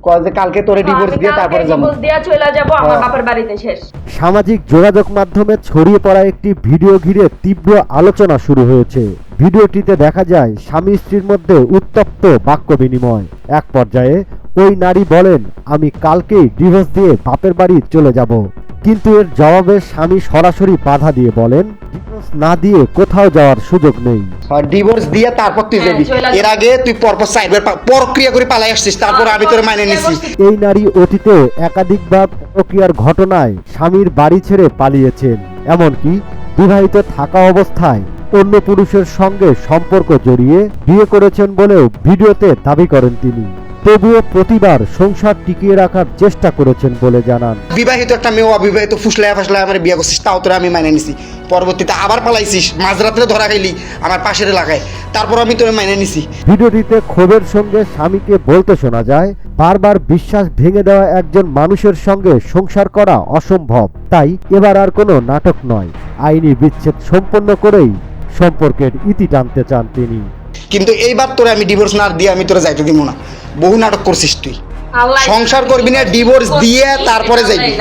কালকে তোরে ডিভোর্স দিয়ে তারপরে যাবো, ডিভোর্স দিয়ে চলে যাব আমার বাবার বাড়িতে শেষ। সামাজিক যোগাযোগ মাধ্যমে ছড়িয়ে পড়া একটি ভিডিও ঘিরে তীব্র আলোচনা শুরু হয়েছে। ভিডিওটিতে দেখা যায় স্বামী স্ত্রীর মধ্যে উত্তপ্ত বাক্য বিনিময়। এক পর্যায়ে ওই নারী বলেন, আমি কালকেই ডিভোর্স দিয়ে বাপের বাড়ি চলে যাব। কিন্তু এর জবাবে স্বামী সরাসরি বাধা দিয়ে বলেন, ডিভোর্স না দিয়ে কোথাও যাওয়ার সুযোগ নেই। ডিভোর্স দিয়ে তারপর তুই যাবি। এর আগে তুই পরপর সাইডবার প্রক্রিয়া করে পালাই আসছিস, তারপর আমি তোরে মাইনে নিছি। এই নারী অতীতে একাধিকবার প্রক্রিয়ার ঘটনায় স্বামীর বাড়ি ছেড়ে পালিয়েছেন। এমনকি বিবাহিত থাকা অবস্থায় অন্য পুরুষের সঙ্গে সম্পর্ক জড়িয়ে বিয়ে করেছেন বলেও ভিডিওতে দাবি করেন তিনি। তবুও প্রতিবার সংসার টিকিয়ে রাখার চেষ্টা করেছেন বলে জানান। বিবাহিত একটা মেয়ে অবিবাহিত ফুসলায় ফাসলায় আমার বিয়ে করছিস, তাও তোরা আমি মাইনে নিছি। পরবর্তীতে আবার পালাইছিস, মাঝরাত্রে ধরা খাইলি আমার পাশের এলাকায়, তারপর আমি তোরে মাইনে নিছি। ভিডিওটিতে ক্ষোভের সঙ্গে স্বামীকে বলতে শোনা যায়, বারবার বিশ্বাস ভেঙে দেওয়া একজন মানুষের সঙ্গে সংসার করা অসম্ভব। তাই এবার আর কোনো নাটক নয়, আইনি বিচ্ছেদ সম্পন্ন করেই সম্পর্কের ইতি টানতে চান তিনি। কিন্তু এইবার তোরে আমি ডিভোর্স না দিয়ে আমি তোরে যাইতে দিব না। বহু নাটক করছিস তুই, সংসার করবি না, ডিভোর্স দিয়ে তারপরে যাইবি।